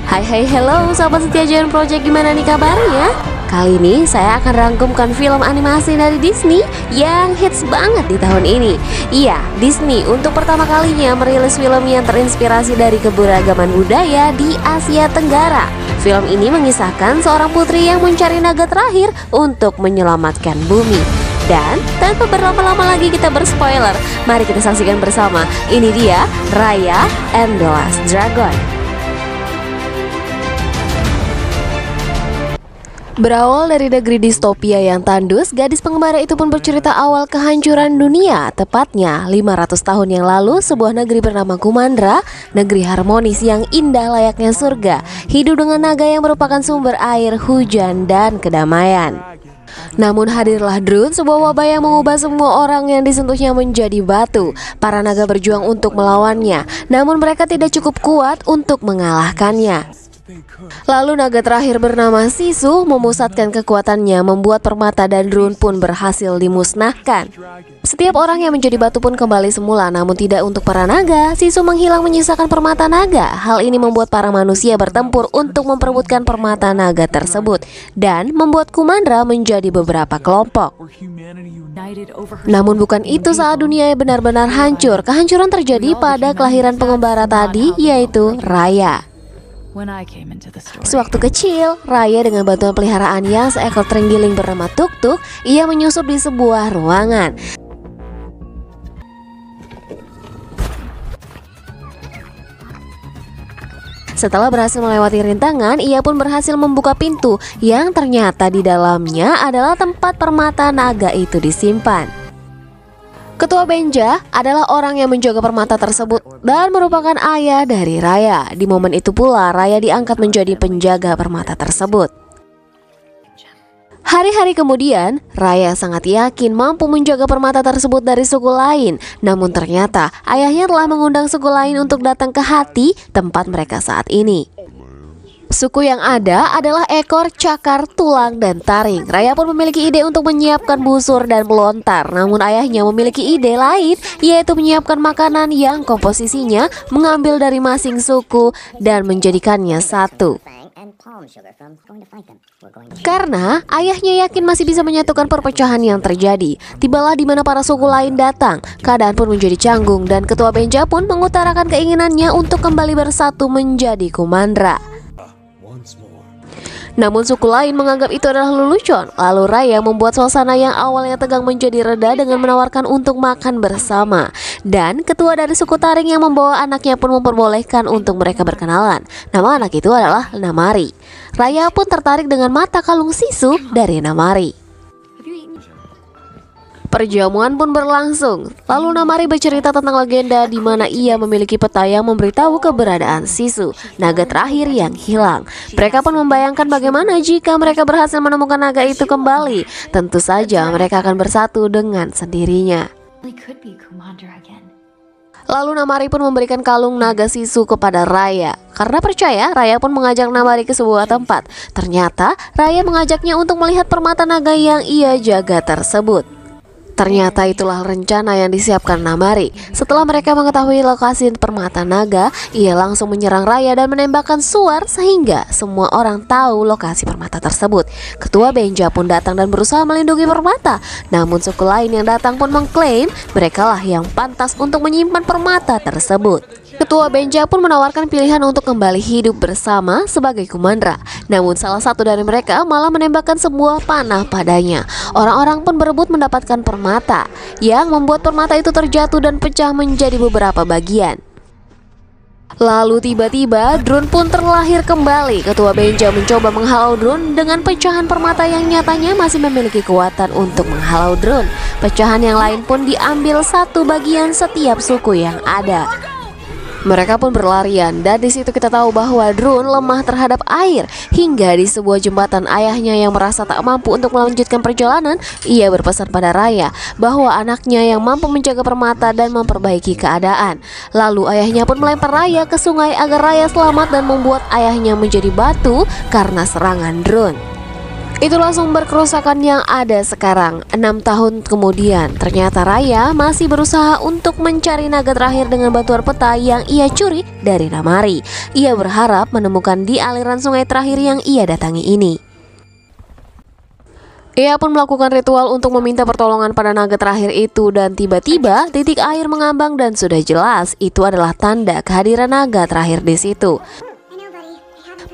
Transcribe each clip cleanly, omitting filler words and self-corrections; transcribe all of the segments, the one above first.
Hai hello sahabat setia Jayan Project, gimana nih kabarnya? Kali ini saya akan rangkumkan film animasi dari Disney yang hits banget di tahun ini. Iya, Disney untuk pertama kalinya merilis film yang terinspirasi dari keberagaman budaya di Asia Tenggara. Film ini mengisahkan seorang putri yang mencari naga terakhir untuk menyelamatkan bumi. Dan tanpa berlama-lama lagi kita berspoiler, mari kita saksikan bersama. Ini dia Raya and the Last Dragon. Berawal dari negeri distopia yang tandus, gadis pengembara itu pun bercerita awal kehancuran dunia. Tepatnya 500 tahun yang lalu, sebuah negeri bernama Kumandra, negeri harmonis yang indah layaknya surga, hidup dengan naga yang merupakan sumber air, hujan, dan kedamaian. Namun hadirlah Drun, sebuah wabah yang mengubah semua orang yang disentuhnya menjadi batu. Para naga berjuang untuk melawannya, namun mereka tidak cukup kuat untuk mengalahkannya. Lalu naga terakhir bernama Sisu memusatkan kekuatannya, membuat permata dan Drun pun berhasil dimusnahkan. Setiap orang yang menjadi batu pun kembali semula, namun tidak untuk para naga. Sisu menghilang menyisakan permata naga. Hal ini membuat para manusia bertempur untuk memperebutkan permata naga tersebut dan membuat Kumandra menjadi beberapa kelompok. Namun bukan itu saat dunia benar-benar hancur. Kehancuran terjadi pada kelahiran pengembara tadi, yaitu Raya. Sewaktu kecil, Raya dengan bantuan peliharaannya seekor terenggiling bernama Tuk-Tuk, ia menyusup di sebuah ruangan. Setelah berhasil melewati rintangan, ia pun berhasil membuka pintu yang ternyata di dalamnya adalah tempat permata naga itu disimpan. Ketua Benja adalah orang yang menjaga permata tersebut dan merupakan ayah dari Raya. Di momen itu pula Raya diangkat menjadi penjaga permata tersebut. Hari-hari kemudian, Raya sangat yakin mampu menjaga permata tersebut dari suku lain. Namun ternyata ayahnya telah mengundang suku lain untuk datang ke Hati, tempat mereka saat ini. Suku yang ada adalah ekor, cakar, tulang, dan taring. Raya pun memiliki ide untuk menyiapkan busur dan melontar. Namun ayahnya memiliki ide lain, yaitu menyiapkan makanan yang komposisinya mengambil dari masing suku dan menjadikannya satu. Karena ayahnya yakin masih bisa menyatukan perpecahan yang terjadi. Tibalah di mana para suku lain datang. Keadaan pun menjadi canggung dan Ketua Benja pun mengutarakan keinginannya untuk kembali bersatu menjadi Kumandra. Namun suku lain menganggap itu adalah lelucon. Lalu Raya membuat suasana yang awalnya tegang menjadi reda dengan menawarkan untuk makan bersama. Dan ketua dari suku taring yang membawa anaknya pun memperbolehkan untuk mereka berkenalan. Nama anak itu adalah Namari. Raya pun tertarik dengan mata kalung Sisu dari Namari. Perjamuan pun berlangsung. Lalu Namari bercerita tentang legenda di mana ia memiliki peta yang memberitahu keberadaan Sisu, naga terakhir yang hilang. Mereka pun membayangkan bagaimana jika mereka berhasil menemukan naga itu kembali. Tentu saja mereka akan bersatu dengan sendirinya. Lalu Namari pun memberikan kalung naga Sisu kepada Raya. Karena percaya, Raya pun mengajak Namari ke sebuah tempat. Ternyata Raya mengajaknya untuk melihat permata naga yang ia jaga tersebut. Ternyata itulah rencana yang disiapkan Namari. Setelah mereka mengetahui lokasi permata naga, ia langsung menyerang Raya dan menembakkan suar sehingga semua orang tahu lokasi permata tersebut. Ketua Benja pun datang dan berusaha melindungi permata. Namun suku lain yang datang pun mengklaim merekalah yang pantas untuk menyimpan permata tersebut. Ketua Benja pun menawarkan pilihan untuk kembali hidup bersama sebagai Kumandra. Namun salah satu dari mereka malah menembakkan sebuah panah padanya. Orang-orang pun berebut mendapatkan permata, yang membuat permata itu terjatuh dan pecah menjadi beberapa bagian. Lalu tiba-tiba Drun pun terlahir kembali. Ketua Benja mencoba menghalau Drun dengan pecahan permata yang nyatanya masih memiliki kekuatan untuk menghalau Drun. Pecahan yang lain pun diambil satu bagian setiap suku yang ada. Mereka pun berlarian dan di situ kita tahu bahwa Drun lemah terhadap air. Hingga di sebuah jembatan ayahnya yang merasa tak mampu untuk melanjutkan perjalanan, ia berpesan pada Raya bahwa anaknya yang mampu menjaga permata dan memperbaiki keadaan. Lalu ayahnya pun melempar Raya ke sungai agar Raya selamat dan membuat ayahnya menjadi batu karena serangan Drun. Itulah sumber kerusakan yang ada sekarang. 6 tahun kemudian, ternyata Raya masih berusaha untuk mencari naga terakhir dengan bantuan peta yang ia curi dari Namari. Ia berharap menemukan di aliran sungai terakhir yang ia datangi ini. Ia pun melakukan ritual untuk meminta pertolongan pada naga terakhir itu, dan tiba-tiba titik air mengambang dan sudah jelas itu adalah tanda kehadiran naga terakhir di situ.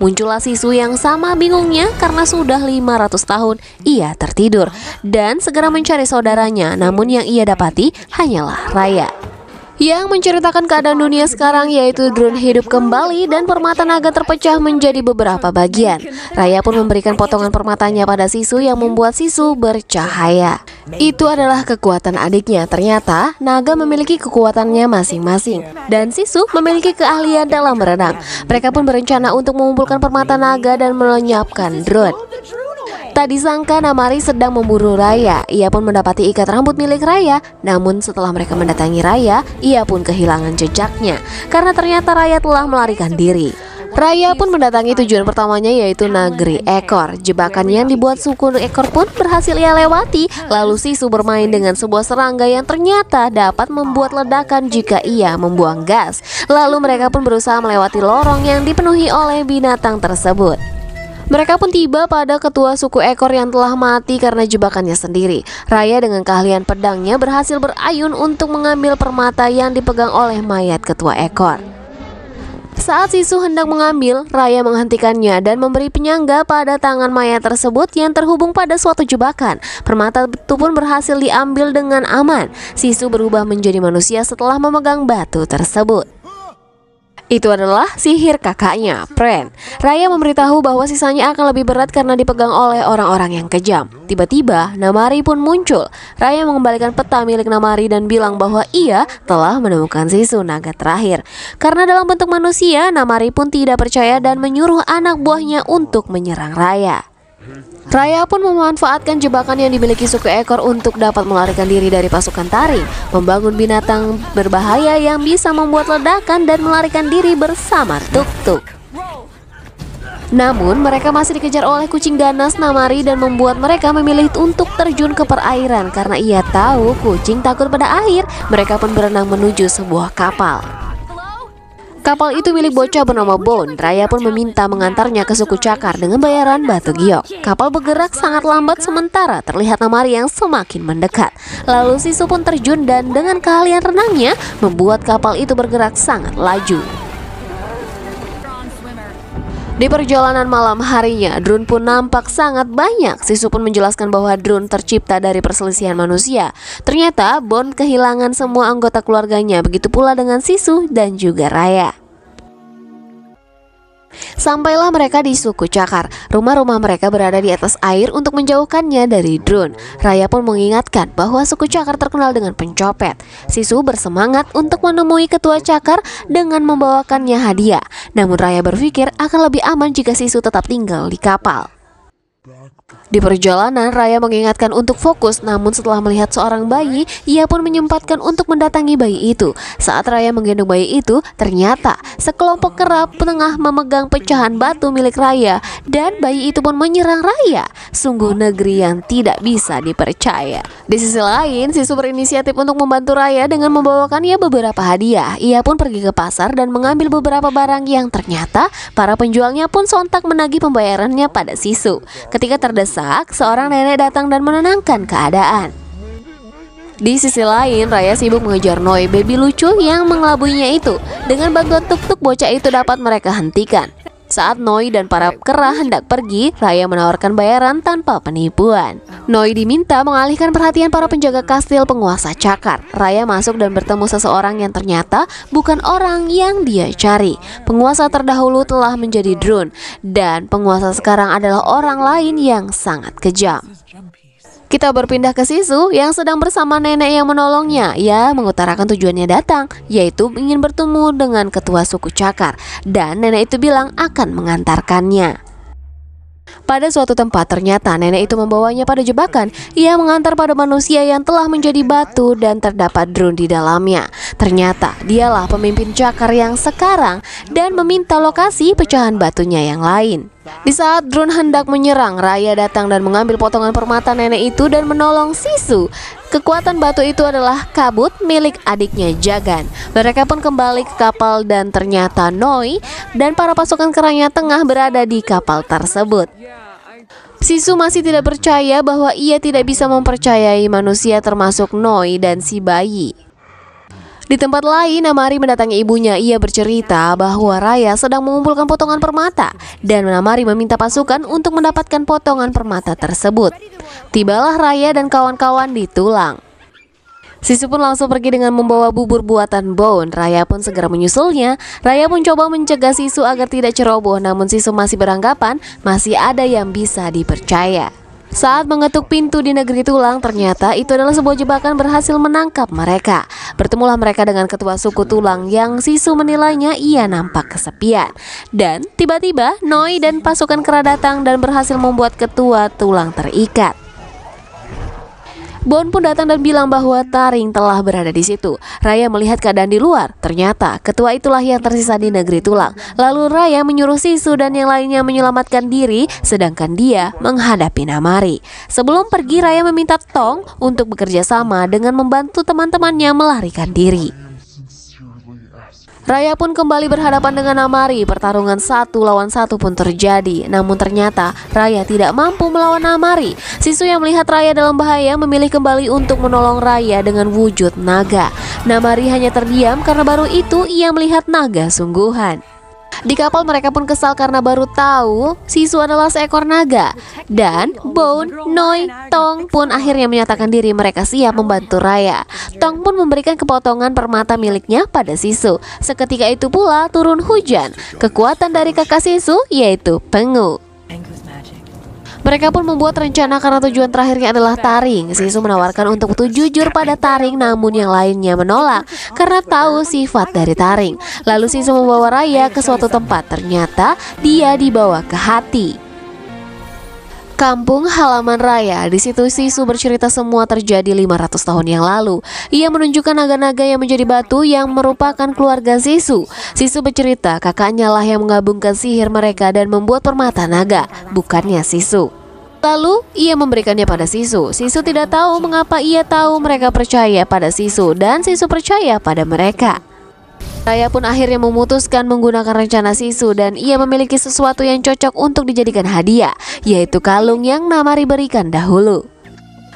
Muncullah Sisu yang sama bingungnya karena sudah 500 tahun ia tertidur dan segera mencari saudaranya, namun yang ia dapati hanyalah Raya yang menceritakan keadaan dunia sekarang, yaitu drone hidup kembali dan permata naga terpecah menjadi beberapa bagian. Raya pun memberikan potongan permatanya pada Sisu yang membuat Sisu bercahaya. Itu adalah kekuatan adiknya. Ternyata naga memiliki kekuatannya masing-masing dan Sisu memiliki keahlian dalam berenang. Mereka pun berencana untuk mengumpulkan permata naga dan melenyapkan drone. Tak disangka Namari sedang memburu Raya. Ia pun mendapati ikat rambut milik Raya. Namun setelah mereka mendatangi Raya, ia pun kehilangan jejaknya karena ternyata Raya telah melarikan diri. Raya pun mendatangi tujuan pertamanya, yaitu Negeri Ekor. Jebakan yang dibuat suku Ekor pun berhasil ia lewati. Lalu Sisu bermain dengan sebuah serangga yang ternyata dapat membuat ledakan jika ia membuang gas. Lalu mereka pun berusaha melewati lorong yang dipenuhi oleh binatang tersebut. Mereka pun tiba pada ketua suku Ekor yang telah mati karena jebakannya sendiri. Raya dengan keahlian pedangnya berhasil berayun untuk mengambil permata yang dipegang oleh mayat ketua Ekor. Saat Sisu hendak mengambil, Raya menghentikannya dan memberi penyangga pada tangan mayat tersebut yang terhubung pada suatu jebakan. Permata itu pun berhasil diambil dengan aman. Sisu berubah menjadi manusia setelah memegang batu tersebut. Itu adalah sihir kakaknya, Pren. Raya memberitahu bahwa sisanya akan lebih berat karena dipegang oleh orang-orang yang kejam. Tiba-tiba, Namari pun muncul. Raya mengembalikan peta milik Namari dan bilang bahwa ia telah menemukan Sisu, naga terakhir. Karena dalam bentuk manusia, Namari pun tidak percaya dan menyuruh anak buahnya untuk menyerang Raya. Raya pun memanfaatkan jebakan yang dimiliki suku Ekor untuk dapat melarikan diri dari pasukan taring, membangun binatang berbahaya yang bisa membuat ledakan dan melarikan diri bersama tuk-tuk. Namun mereka masih dikejar oleh kucing ganas Namari dan membuat mereka memilih untuk terjun ke perairan karena ia tahu kucing takut pada air. Mereka pun berenang menuju sebuah kapal. Kapal itu milik bocah bernama Bone. Raya pun meminta mengantarnya ke suku Cakar dengan bayaran batu giok. Kapal bergerak sangat lambat sementara terlihat Namari yang semakin mendekat. Lalu Sisu pun terjun dan dengan keahlian renangnya membuat kapal itu bergerak sangat laju. Di perjalanan malam harinya, drone pun nampak sangat banyak. Sisu pun menjelaskan bahwa drone tercipta dari perselisihan manusia. Ternyata Bone kehilangan semua anggota keluarganya, begitu pula dengan Sisu dan juga Raya. Sampailah mereka di suku Cakar. Rumah-rumah mereka berada di atas air untuk menjauhkannya dari drone. Raya pun mengingatkan bahwa suku Cakar terkenal dengan pencopet. Sisu bersemangat untuk menemui ketua Cakar dengan membawakannya hadiah. Namun Raya berpikir akan lebih aman jika Sisu tetap tinggal di kapal. Di perjalanan, Raya mengingatkan untuk fokus, namun setelah melihat seorang bayi, ia pun menyempatkan untuk mendatangi bayi itu. Saat Raya menggendong bayi itu, ternyata sekelompok kera tengah memegang pecahan batu milik Raya, dan bayi itu pun menyerang Raya. Sungguh negeri yang tidak bisa dipercaya. Di sisi lain, Sisu berinisiatif untuk membantu Raya dengan membawakannya beberapa hadiah. Ia pun pergi ke pasar dan mengambil beberapa barang yang ternyata para penjualnya pun sontak menagih pembayarannya pada Sisu. Ketika terdesak, seorang nenek datang dan menenangkan keadaan. Di sisi lain, Raya sibuk mengejar Noi, baby lucu yang mengelabuinya itu. Dengan bantuan tuk-tuk, bocah itu dapat mereka hentikan. Saat Noi dan para kera hendak pergi, Raya menawarkan bayaran tanpa penipuan. Noi diminta mengalihkan perhatian para penjaga kastil penguasa Cakar. Raya masuk dan bertemu seseorang yang ternyata bukan orang yang dia cari. Penguasa terdahulu telah menjadi drone, dan penguasa sekarang adalah orang lain yang sangat kejam. Kita berpindah ke Sisu yang sedang bersama nenek yang menolongnya. Ia mengutarakan tujuannya datang, yaitu ingin bertemu dengan ketua suku Cakar, dan nenek itu bilang akan mengantarkannya. Pada suatu tempat ternyata nenek itu membawanya pada jebakan. Ia mengantar pada manusia yang telah menjadi batu dan terdapat drone di dalamnya. Ternyata dialah pemimpin Cakar yang sekarang dan meminta lokasi pecahan batunya yang lain. Di saat drone hendak menyerang, Raya datang dan mengambil potongan permata nenek itu dan menolong Sisu. Kekuatan batu itu adalah kabut milik adiknya Jagan. Mereka pun kembali ke kapal dan ternyata Noi dan para pasukan keranya tengah berada di kapal tersebut. Sisu masih tidak percaya bahwa ia tidak bisa mempercayai manusia termasuk Noi dan si bayi. Di tempat lain, Namari mendatangi ibunya. Ia bercerita bahwa Raya sedang mengumpulkan potongan permata dan Namari meminta pasukan untuk mendapatkan potongan permata tersebut. Tibalah Raya dan kawan-kawan di Tulang. Sisu pun langsung pergi dengan membawa bubur buatan Bone. Raya pun segera menyusulnya. Raya pun coba mencegah Sisu agar tidak ceroboh, namun Sisu masih beranggapan masih ada yang bisa dipercaya. Saat mengetuk pintu di negeri Tulang, ternyata itu adalah sebuah jebakan berhasil menangkap mereka. Bertemulah mereka dengan ketua suku Tulang yang Sisu menilainya ia nampak kesepian. Dan tiba-tiba Noi dan pasukan kera datang dan berhasil membuat ketua Tulang terikat. Bon pun datang dan bilang bahwa Taring telah berada di situ. Raya melihat keadaan di luar. Ternyata ketua itulah yang tersisa di negeri Tulang. Lalu Raya menyuruh Sisu dan yang lainnya menyelamatkan diri, sedangkan dia menghadapi Namari. Sebelum pergi, Raya meminta Tong untuk bekerja sama dengan membantu teman-temannya melarikan diri. Raya pun kembali berhadapan dengan Namari. Pertarungan 1 lawan 1 pun terjadi. Namun ternyata Raya tidak mampu melawan Namari. Sisu yang melihat Raya dalam bahaya memilih kembali untuk menolong Raya dengan wujud naga. Namari hanya terdiam karena baru itu ia melihat naga sungguhan. Di kapal mereka pun kesal karena baru tahu Sisu adalah seekor naga. Dan Bone, Noi, Tong pun akhirnya menyatakan diri mereka siap membantu Raya. Tong pun memberikan kepotongan permata miliknya pada Sisu. Seketika itu pula turun hujan. Kekuatan dari kakak Sisu yaitu Pengu. Mereka pun membuat rencana karena tujuan terakhirnya adalah Taring. Sisu menawarkan untuk jujur pada Taring, namun yang lainnya menolak karena tahu sifat dari Taring. Lalu Sisu membawa Raya ke suatu tempat. Ternyata dia dibawa ke Hati, kampung halaman Raya. Di situ Sisu bercerita semua terjadi 500 tahun yang lalu. Ia menunjukkan naga-naga yang menjadi batu yang merupakan keluarga Sisu. Sisu bercerita kakaknya lah yang menggabungkan sihir mereka dan membuat permata naga, bukannya Sisu. Lalu ia memberikannya pada Sisu. Sisu tidak tahu mengapa ia tahu mereka percaya pada Sisu dan Sisu percaya pada mereka. Raya pun akhirnya memutuskan menggunakan rencana Sisu dan ia memiliki sesuatu yang cocok untuk dijadikan hadiah, yaitu kalung yang Namari berikan dahulu.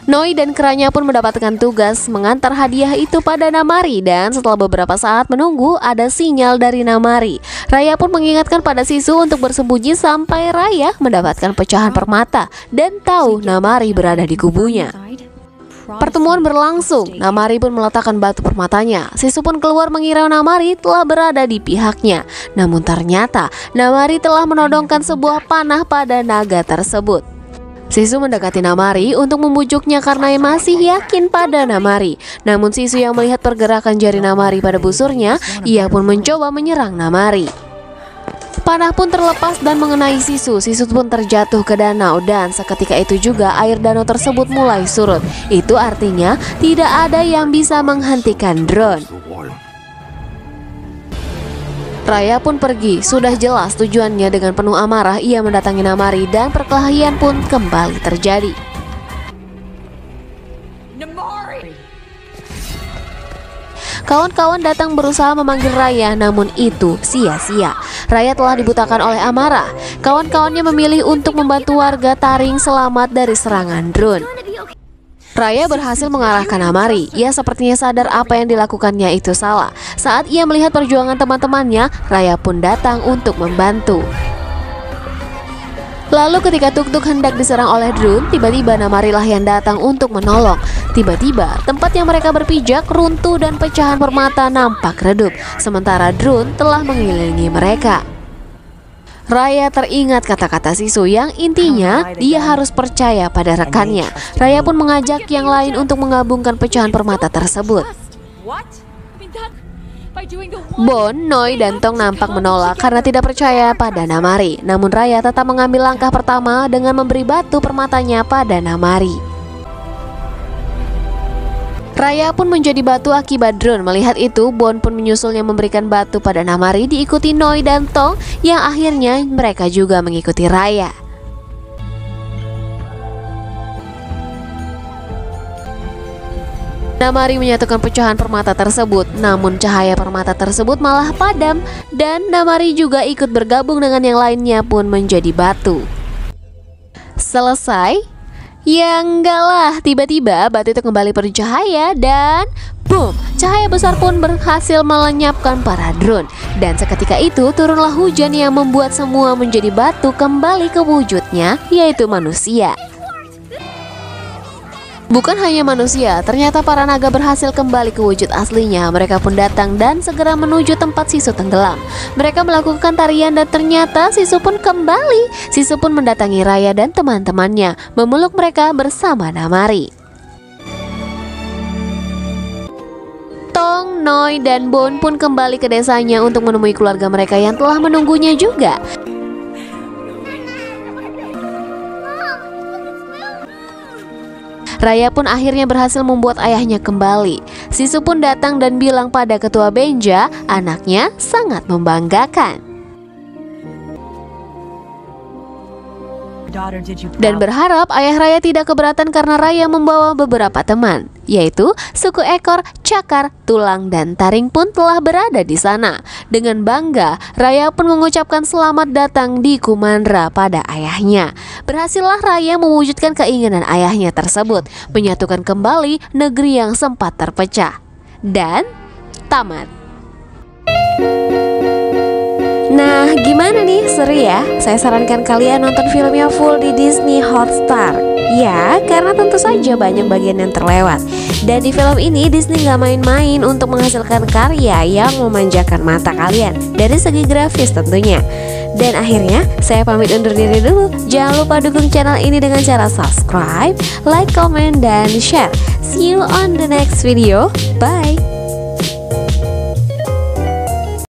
Noi dan keranya pun mendapatkan tugas mengantar hadiah itu pada Namari dan setelah beberapa saat menunggu ada sinyal dari Namari. Raya pun mengingatkan pada Sisu untuk bersembunyi sampai Raya mendapatkan pecahan permata dan tahu Namari berada di kubunya. Pertemuan berlangsung. Namari pun meletakkan batu permatanya. Sisu pun keluar mengira Namari telah berada di pihaknya. Namun ternyata Namari telah menodongkan sebuah panah pada naga tersebut. Sisu mendekati Namari untuk membujuknya karena masih yakin pada Namari. Namun Sisu yang melihat pergerakan jari Namari pada busurnya, ia pun mencoba menyerang Namari. Panah pun terlepas dan mengenai Sisu. Sisu pun terjatuh ke danau dan seketika itu juga air danau tersebut mulai surut. Itu artinya tidak ada yang bisa menghentikan drone. Raya pun pergi. Sudah jelas tujuannya. Dengan penuh amarah ia mendatangi Namari dan perkelahian pun kembali terjadi. Kawan-kawan datang berusaha memanggil Raya, namun itu sia-sia. Raya telah dibutakan oleh amarah. Kawan-kawannya memilih untuk membantu warga Taring selamat dari serangan drone. Raya berhasil mengarahkan Namari. Ia sepertinya sadar apa yang dilakukannya itu salah. Saat ia melihat perjuangan teman-temannya, Raya pun datang untuk membantu. Lalu ketika Tuk-Tuk hendak diserang oleh drone, tiba-tiba Namari lah yang datang untuk menolong. Tiba-tiba tempat yang mereka berpijak runtuh dan pecahan permata nampak redup, sementara drone telah mengelilingi mereka. Raya teringat kata-kata Sisu yang intinya dia harus percaya pada rekannya. Raya pun mengajak yang lain untuk menggabungkan pecahan permata tersebut. Bon, Noi, dan Tong nampak menolak karena tidak percaya pada Namari. Namun Raya tetap mengambil langkah pertama dengan memberi batu permatanya pada Namari. Raya pun menjadi batu akibat drone. Melihat itu, Bon pun menyusulnya memberikan batu pada Namari, diikuti Noi dan Tong yang akhirnya mereka juga mengikuti Raya. Namari menyatukan pecahan permata tersebut, namun cahaya permata tersebut malah padam dan Namari juga ikut bergabung dengan yang lainnya pun menjadi batu. Selesai? Ya enggak lah, tiba-tiba batu itu kembali bercahaya dan boom, cahaya besar pun berhasil melenyapkan para drone. Dan seketika itu turunlah hujan yang membuat semua menjadi batu kembali ke wujudnya, yaitu manusia. Bukan hanya manusia, ternyata para naga berhasil kembali ke wujud aslinya. Mereka pun datang dan segera menuju tempat Sisu tenggelam. Mereka melakukan tarian dan ternyata Sisu pun kembali. Sisu pun mendatangi Raya dan teman-temannya, memeluk mereka bersama Namari. Tong, Noi, dan Bon pun kembali ke desanya untuk menemui keluarga mereka yang telah menunggunya juga. Raya pun akhirnya berhasil membuat ayahnya kembali. Sisu pun datang dan bilang pada ketua Benja, anaknya sangat membanggakan. Dan berharap ayah Raya tidak keberatan karena Raya membawa beberapa teman, yaitu suku ekor, cakar, tulang, dan taring pun telah berada di sana. Dengan bangga, Raya pun mengucapkan selamat datang di Kumandra pada ayahnya. Berhasillah Raya mewujudkan keinginan ayahnya tersebut, menyatukan kembali negeri yang sempat terpecah. Dan tamat. Nah, gimana nih? Seru ya? Saya sarankan kalian nonton filmnya full di Disney Hotstar. Ya, karena tentu saja banyak bagian yang terlewat. Dan di film ini Disney gak main-main untuk menghasilkan karya yang memanjakan mata kalian dari segi grafis tentunya. Dan akhirnya saya pamit undur diri dulu. Jangan lupa dukung channel ini dengan cara subscribe, like, comment, dan share. See you on the next video. Bye.